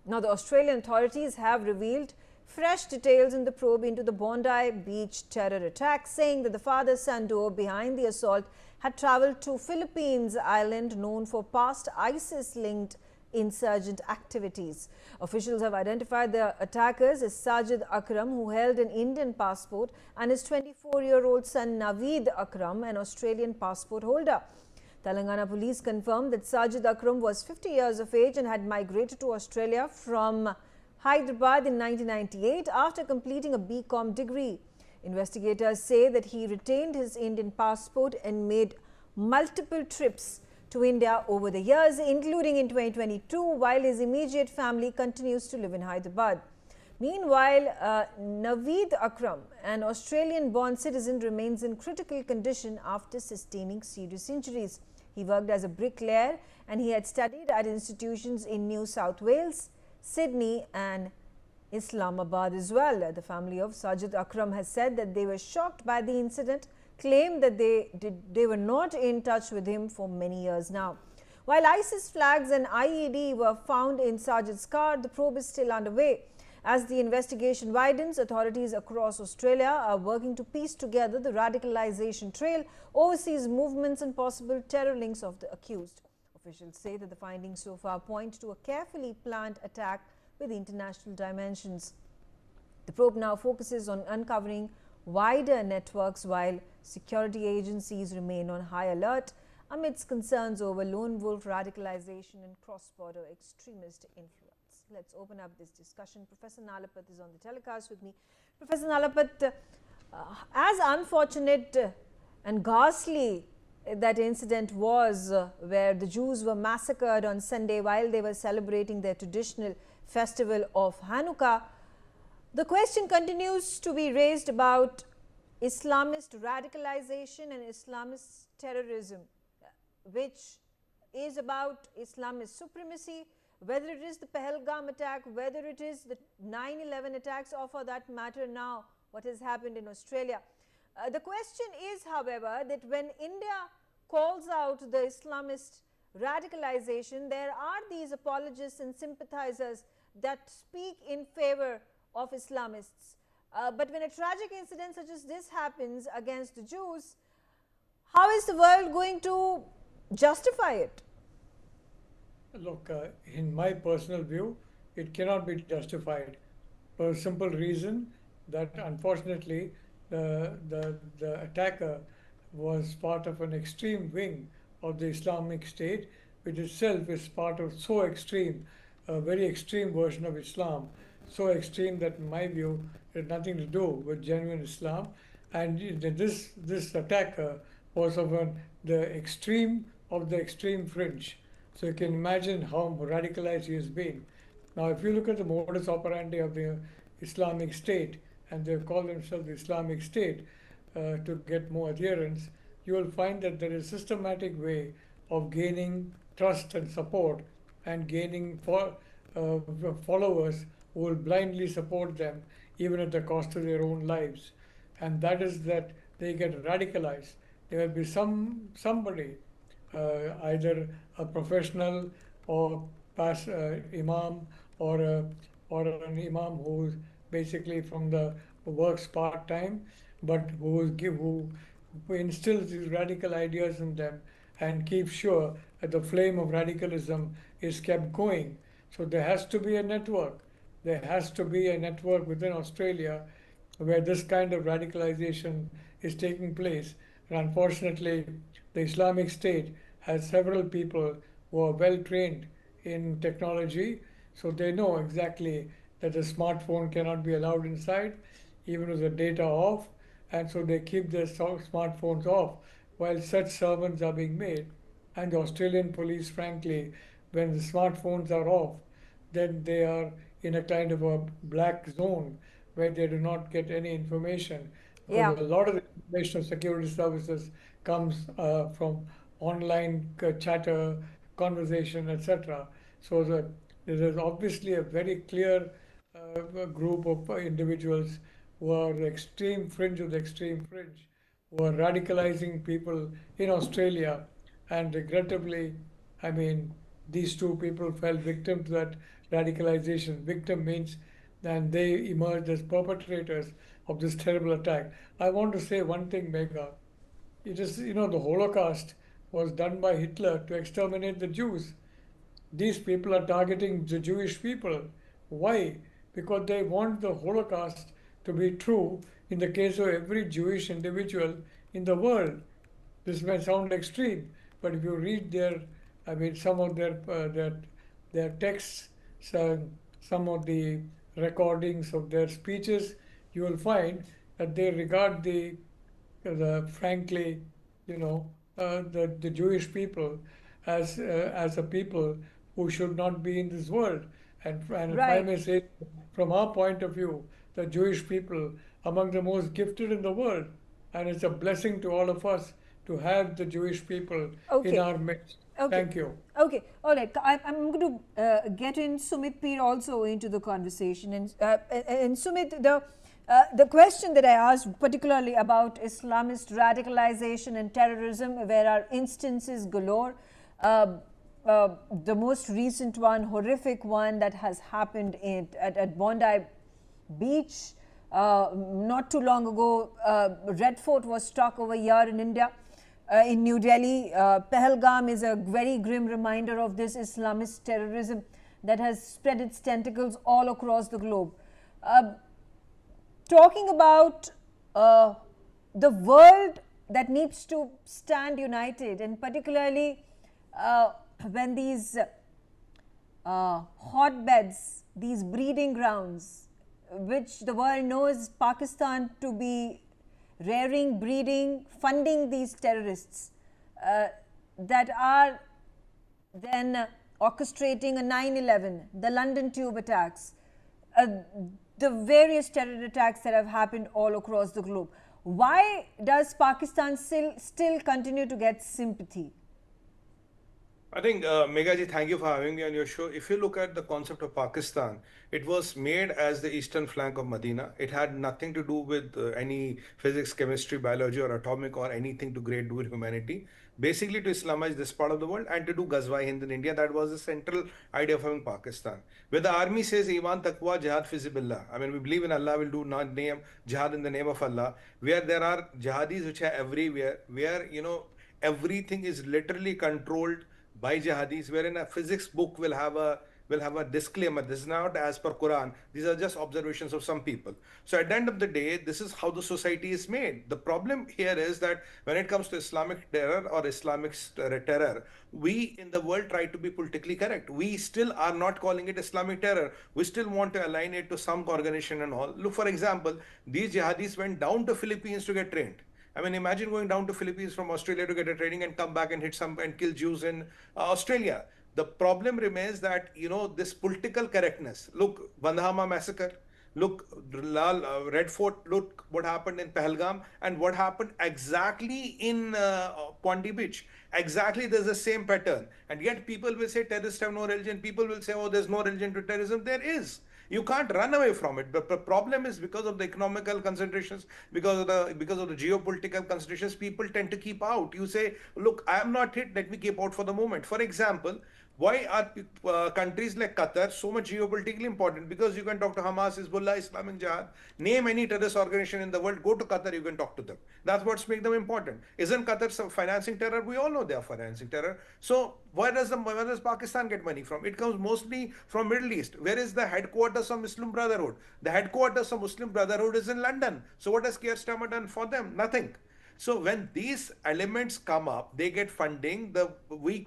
Now, the Australian authorities have revealed fresh details in the probe into the Bondi Beach terror attack, saying that the father-son duo behind the assault had travelled to Philippines island known for past ISIS-linked insurgent activities. Officials have identified the attackers as Sajid Akram, who held an Indian passport, and his 24-year-old son Naveed Akram, an Australian passport holder. Telangana police confirmed that Sajid Akram was 50 years of age and had migrated to Australia from Hyderabad in 1998 after completing a BCom degree. Investigators say that he retained his Indian passport and made multiple trips to India over the years, including in 2022, while his immediate family continues to live in Hyderabad. Meanwhile, Naveed Akram, an Australian-born citizen, remains in critical condition after sustaining serious injuries. He worked as a bricklayer and he had studied at institutions in New South Wales, Sydney and Islamabad as well. The family of Sajid Akram has said that they were shocked by the incident, claimed that they were not in touch with him for many years now. While ISIS flags and IED were found in Sajid's car, the probe is still underway. As the investigation widens, authorities across Australia are working to piece together the radicalisation trail, overseas movements and possible terror links of the accused. Officials say that the findings so far point to a carefully planned attack with international dimensions. The probe now focuses on uncovering wider networks, while security agencies remain on high alert amidst concerns over lone wolf radicalisation and cross-border extremist influence. Let's open up this discussion. Professor Nalapat is on the telecast with me. Professor Nalapat, as unfortunate and ghastly that incident was, where the Jews were massacred on Sunday while they were celebrating their traditional festival of Hanukkah, the question continues to be raised about Islamist radicalisation and Islamist terrorism, which is about Islamist supremacy, whether it is the Pahalgam attack, whether it is the 9/11 attacks, or for that matter now what has happened in Australia. The question is, however, that when India calls out the Islamist radicalisation, there are these apologists and sympathisers that speak in favour of Islamists. But when a tragic incident such as this happens against the Jews, how is the world going to justify it? Look, in my personal view, it cannot be justified for a simple reason that unfortunately the attacker was part of an extreme wing of the Islamic State, which itself is part of so extreme, a very extreme version of Islam, so extreme that in my view it had nothing to do with genuine Islam. And this attacker was of the extreme of the extreme fringe. So you can imagine how radicalized he has been. Now, if you look at the modus operandi of the Islamic State, and they call themselves the Islamic State to get more adherents, you will find that there is a systematic way of gaining trust and support and gaining followers who will blindly support them even at the cost of their own lives. And that is that they get radicalized. There will be somebody, either a professional or imam or an imam who's basically from the works part-time, but who instills these radical ideas in them and keeps sure that the flame of radicalism is kept going. So there has to be a network. There has to be a network within Australia where this kind of radicalization is taking place. And unfortunately, the Islamic State has several people who are well trained in technology, so they know exactly that the smartphone cannot be allowed inside, even with the data off, and so they keep their smartphones off while such sermons are being made. And the Australian police, frankly, when the smartphones are off, then they are in a kind of a black zone where they do not get any information. Yeah. A lot of the information of security services comes from online chatter, conversation, etc. So there is obviously a very clear group of individuals who are the extreme fringe of the extreme fringe, who are radicalizing people in Australia. And regrettably, I mean, these two people fell victim to that radicalization. Victim means then they emerged as perpetrators of this terrible attack. I want to say one thing, Megha. It is, the Holocaust was done by Hitler to exterminate the Jews. These people are targeting the Jewish people. Why? Because they want the Holocaust to be true in the case of every Jewish individual in the world. This may sound extreme, but if you read some of their texts, some of the recordings of their speeches, you will find that they regard frankly, the Jewish people as a people who should not be in this world. And if I Right. may say, from our point of view, the Jewish people among the most gifted in the world, and it's a blessing to all of us to have the Jewish people in Okay. our midst. Okay. Thank you. Okay. All right. I'm going to get in Sumit Peer also into the conversation. And Sumit, the question that I asked, particularly about Islamist radicalization and terrorism, where are instances galore. The most recent one, horrific one that has happened at Bondi Beach. Not too long ago, Red Fort was struck over here in India. In New Delhi, Pahalgam is a very grim reminder of this Islamist terrorism that has spread its tentacles all across the globe. Talking about the world that needs to stand united, and particularly when these hotbeds, these breeding grounds, which the world knows Pakistan to be rearing, breeding, funding these terrorists that are then orchestrating a 9/11, the London tube attacks, the various terror attacks that have happened all across the globe. Why does Pakistan still continue to get sympathy? I think, Meghaji, thank you for having me on your show. If you look at the concept of Pakistan, it was made as the eastern flank of Medina. It had nothing to do with any physics, chemistry, biology, or atomic, or anything to great do with humanity. Basically, to Islamize this part of the world and to do Ghazwa Hind in India. That was the central idea of having Pakistan. Where the army says, Iman taqwa, jihad fi zibillah. I mean, we believe in Allah, we'll do not name jihad in the name of Allah. Where there are jihadis which are everywhere, where, everything is literally controlled by jihadis, wherein a physics book will have a disclaimer. This is not as per Quran. These are just observations of some people. So at the end of the day, this is how the society is made. The problem here is that when it comes to Islamic terror or Islamic terror, we in the world try to be politically correct. We still are not calling it Islamic terror. We still want to align it to some organization and all. Look, for example, these jihadis went down to Philippines to get trained. I mean, imagine going down to Philippines from Australia to get a training and come back and hit some and kill Jews in Australia. The problem remains that, this political correctness. Look, Bandhama massacre. Look, Red Fort. Look what happened in Pahalgam and what happened exactly in Bondi Beach. Exactly, there's the same pattern. And yet people will say terrorists have no religion. People will say, oh, there's no religion to terrorism. There is. You can't run away from it. But the problem is because of the economical considerations, because of the geopolitical considerations, people tend to keep out. You say, look, I am not hit, let me keep out for the moment. For example, why are countries like Qatar so much geopolitically important? Because you can talk to Hamas, Hezbollah, Islamic Jihad, name any terrorist organization in the world, go to Qatar, you can talk to them. That's what's make them important. Isn't Qatar financing terror? We all know they are financing terror. So where does Pakistan get money from? It comes mostly from Middle East. Where is the headquarters of Muslim Brotherhood? The headquarters of Muslim Brotherhood is in London. So what has Keir Starmer done for them? Nothing. So when these elements come up, they get funding. We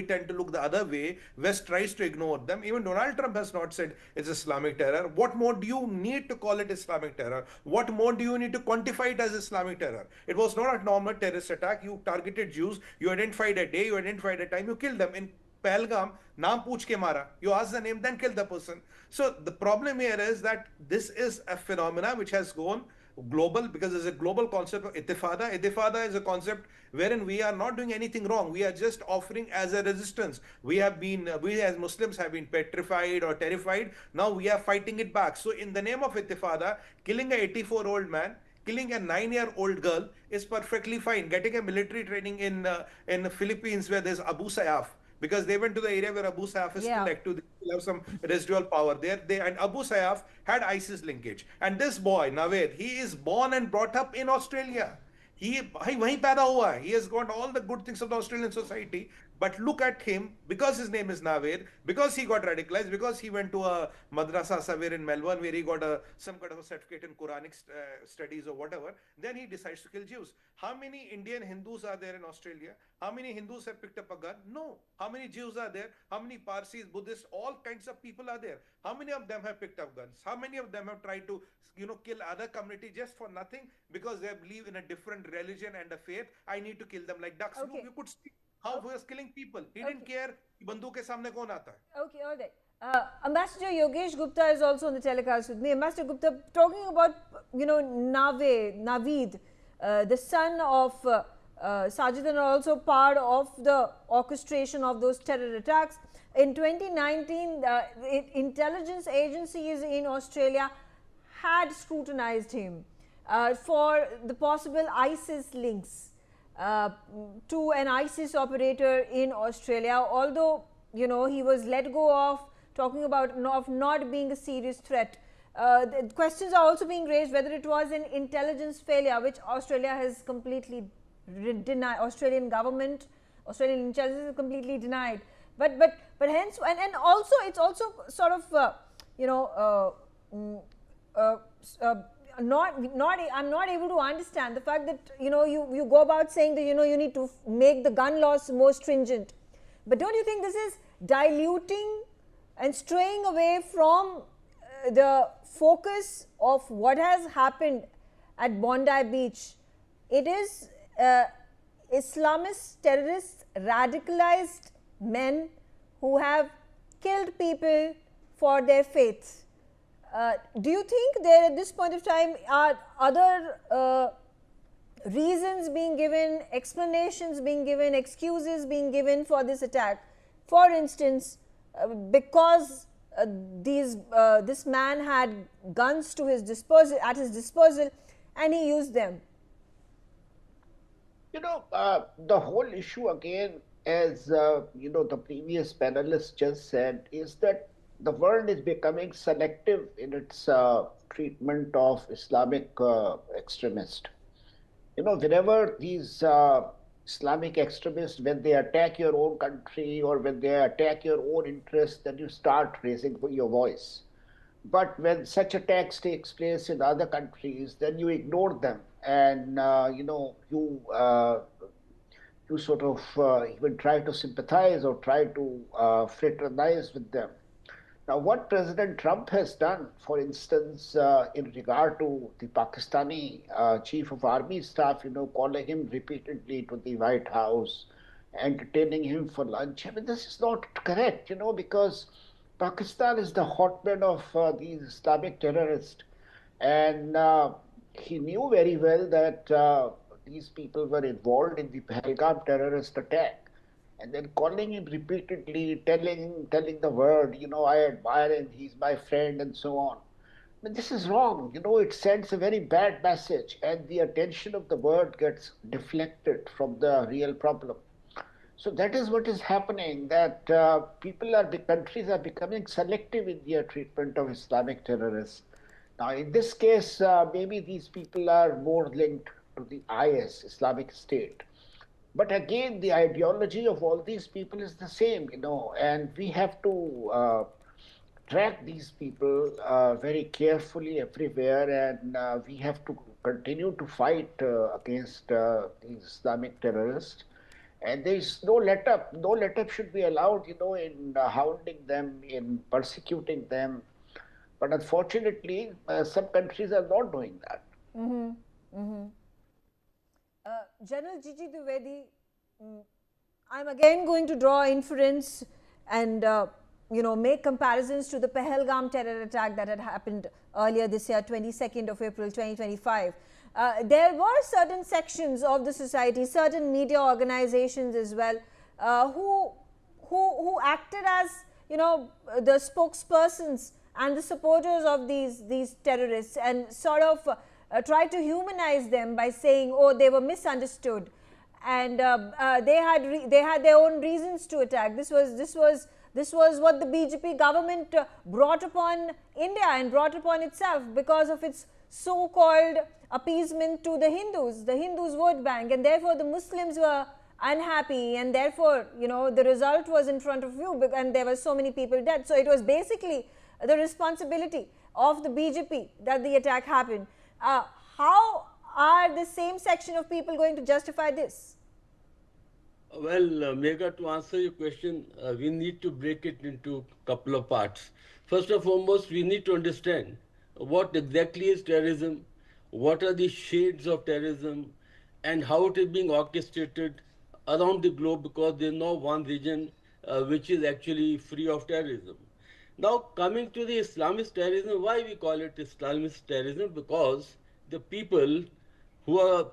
tend to look the other way. West tries to ignore them. Even Donald Trump has not said it's Islamic terror. What more do you need to call it Islamic terror? What more do you need to quantify it as Islamic terror? It was not a normal terrorist attack. You targeted Jews. You identified a day. You identified a time. You killed them. In Pahalgam, naam pooch ke mara. You ask the name, then kill the person. So the problem here is that this is a phenomena which has gone global because there's a global concept of ittifada. Ittifada is a concept wherein we are not doing anything wrong. We are just offering as a resistance. We as Muslims have been petrified or terrified. Now we are fighting it back. So in the name of ittifada, killing a 84-year-old man, killing a 9-year-old girl is perfectly fine. Getting a military training in the Philippines where there's Abu Sayyaf, because they went to the area where Abu Sayyaf is Yeah. still active. They still have some residual power there. And Abu Sayyaf had ISIS linkage. And this boy, Naved, he is born and brought up in Australia. He वहीं पैदा हुआ है. He has got all the good things of the Australian society. But look at him, because his name is Naved, because he got radicalized, because he went to a madrasa somewhere in Melbourne where he got some kind of a certificate in Quranic studies or whatever, then he decides to kill Jews. How many Indian Hindus are there in Australia? How many Hindus have picked up a gun? No. How many Jews are there? How many Parsis, Buddhists, all kinds of people are there? How many of them have picked up guns? How many of them have tried to, kill other community just for nothing because they believe in a different religion and a faith? I need to kill them like ducks. Okay. You could see how he was killing people. He didn't care कि बंदूक के सामने कौन आता है. Okay, all right. Ambassador Yogesh Gupta is also on the telecast with me. Ambassador Gupta, talking about, Naveed, the son of Sajid, and also part of the orchestration of those terror attacks. In 2019, intelligence agencies in Australia had scrutinized him for the possible ISIS links to an ISIS operator in Australia, although he was let go of, talking about of not being a serious threat. The questions are also being raised whether it was an intelligence failure, which Australia has completely denied. Australian government, Australian intelligence has completely denied. But hence, and also it's also sort of I'm not able to understand the fact that you go about saying that you need to make the gun laws more stringent, but don't you think this is diluting and straying away from the focus of what has happened at Bondi Beach? It is Islamist terrorists, radicalized men who have killed people for their faith. Do you think there at this point of time are other reasons being given, explanations being given, excuses being given for this attack? For instance, because this man had guns to his disposal, and he used them. The whole issue again, as the previous panelist just said, is that the world is becoming selective in its treatment of Islamic extremists. Whenever these Islamic extremists, when they attack your own country or when they attack your own interests, then you start raising your voice. But when such attacks takes place in other countries, then you ignore them, and you sort of even try to sympathize or try to fraternize with them. Now, what President Trump has done, for instance, in regard to the Pakistani chief of army staff, calling him repeatedly to the White House, entertaining him for lunch. I mean, this is not correct, because Pakistan is the hotbed of these Islamic terrorists. And he knew very well that these people were involved in the Pahalgam terrorist attack. And then calling him repeatedly, telling the world, I admire him, he's my friend, and so on. I mean, this is wrong. It sends a very bad message, and the attention of the world gets deflected from the real problem. So that is what is happening, that countries are becoming selective in their treatment of Islamic terrorists. Now, in this case, maybe these people are more linked to the IS, Islamic State. But again, the ideology of all these people is the same, and we have to track these people very carefully everywhere, and we have to continue to fight against these Islamic terrorists. And there is no let up. No let up should be allowed, in hounding them, in persecuting them. But unfortunately, some countries are not doing that. General Gigi Dwivedi, I'm again going to draw inference and make comparisons to the Pahalgam terror attack that had happened earlier this year, 22nd of April 2025. There were certain sections of the society, certain media organizations as well, who acted as the spokespersons and the supporters of these terrorists, and sort of tried to humanize them by saying, oh, they were misunderstood. and they had their own reasons to attack. This was what the BJP government brought upon India and brought upon itself because of its so-called appeasement to the Hindus vote bank, and therefore the Muslims were unhappy, and therefore, you know, the result was in front of you, and there were so many people dead. So it was basically the responsibility of the BJP that the attack happened. How are the same section of people going to justify this? Well, Megha, to answer your question, we need to break it into a couple of parts. First and foremost, we need to understand what exactly is terrorism, what are the shades of terrorism, and how it is being orchestrated around the globe, because there is no one region which is actually free of terrorism. Now, coming to the Islamist terrorism, why we call it Islamist terrorism? Because the people who are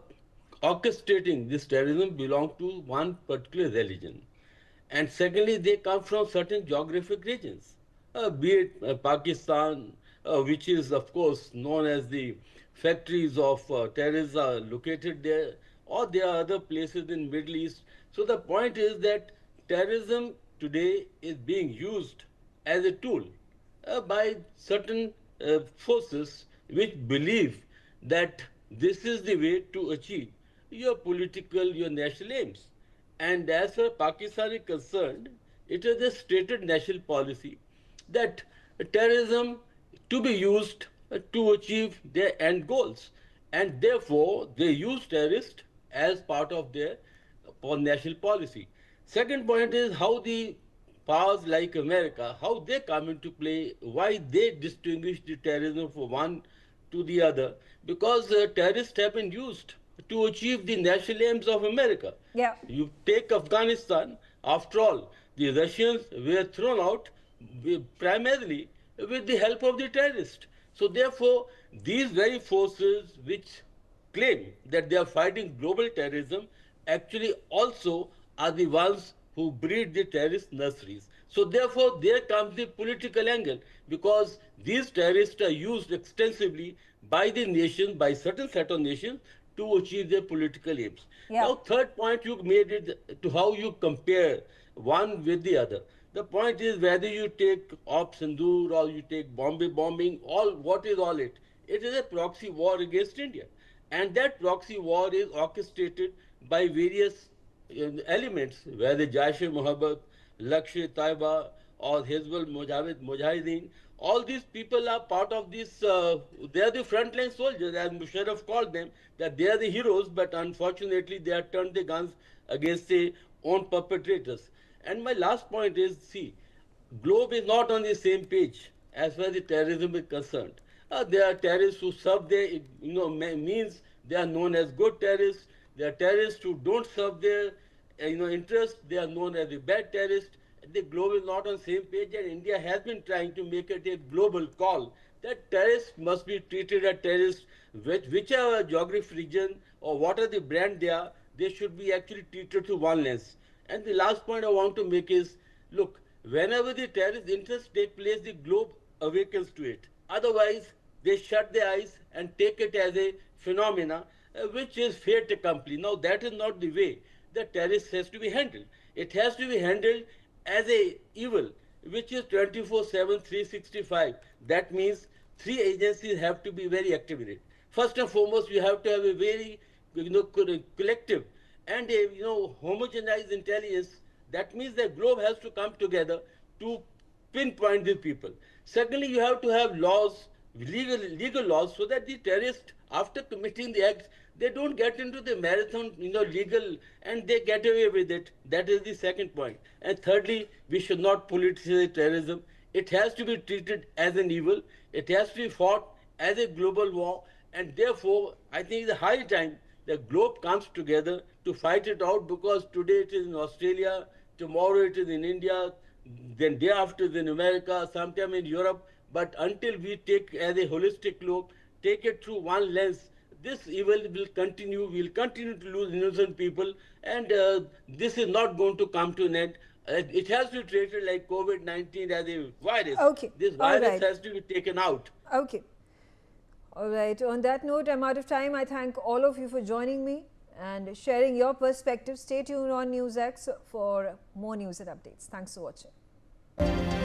orchestrating this terrorism belong to one particular religion. And secondly, they come from certain geographic regions, be it Pakistan, which is, of course, known as the factories of terrorists are located there, or there are other places in Middle East. So the point is that terrorism today is being used as a tool by certain forces which believe that this is the way to achieve your political, your national aims. And as far as Pakistan is concerned, it is a stated national policy that terrorism to be used to achieve their end goals. And therefore, they use terrorists as part of their national policy. Second point is how the powers like America, how they come into play, why they distinguish the terrorism from one to the other, because terrorists have been used to achieve the national aims of America. Yeah. You take Afghanistan, after all, the Russians were thrown out primarily with the help of the terrorists. So therefore, these very forces which claim that they are fighting global terrorism actually also are the ones who breed the terrorist nurseries. So therefore, there comes the political angle, because these terrorists are used extensively by the nation, by certain set of nations, to achieve their political aims. Yeah. Now, third point you made it to how you compare one with the other. The point is whether you take Op Sindoor or you take Bombay bombing, what is all it? It is a proxy war against India. And that proxy war is orchestrated by various elements, whether Jaish-e-Mohammed, Lashkar-e-Taiba, or Hizbul Mujahideen. All these people are part of this, they are the frontline soldiers, as Musharraf called them, that they are the heroes, but unfortunately they have turned the guns against their own perpetrators. And my last point is, see, globe is not on the same page as far as the terrorism is concerned. There are terrorists who serve their means, they are known as good terrorists. There are terrorists who don't serve their interest, they are known as the bad terrorists. The globe is not on the same page, and India has been trying to make it a global call that terrorists must be treated as terrorists, whichever geographic region or what are the brand they should be actually treated through one lens. And the last point I want to make is, look, whenever the terrorist interests take place, the globe awakens to it. Otherwise, they shut their eyes and take it as a phenomena which is fait accompli. Now, that is not the way the terrorist has to be handled. It has to be handled as a evil, which is 24/7, 365. That means three agencies have to be very active in it. First and foremost, you have to have a very collective and a homogenized intelligence. That means the globe has to come together to pinpoint these people. Secondly, you have to have laws, legal laws, so that the terrorists, after committing the acts, they don't get into the marathon, legal, and they get away with it. That is the second point. And thirdly, we should not politicize terrorism. It has to be treated as an evil. It has to be fought as a global war. And therefore, I think it's high time the globe comes together to fight it out, because today it is in Australia, tomorrow it is in India, then day after in America, sometime in Europe. But until we take as a holistic look, take it through one lens, this evil will continue. We'll continue to lose innocent people, and this is not going to come to an end. It has to be treated like COVID-19 as a virus. Okay. This virus has to be taken out. Okay. All right. On that note, I'm out of time. I thank all of you for joining me. and sharing your perspective. Stay tuned on Newsx for more news and updates. Thanks for watching.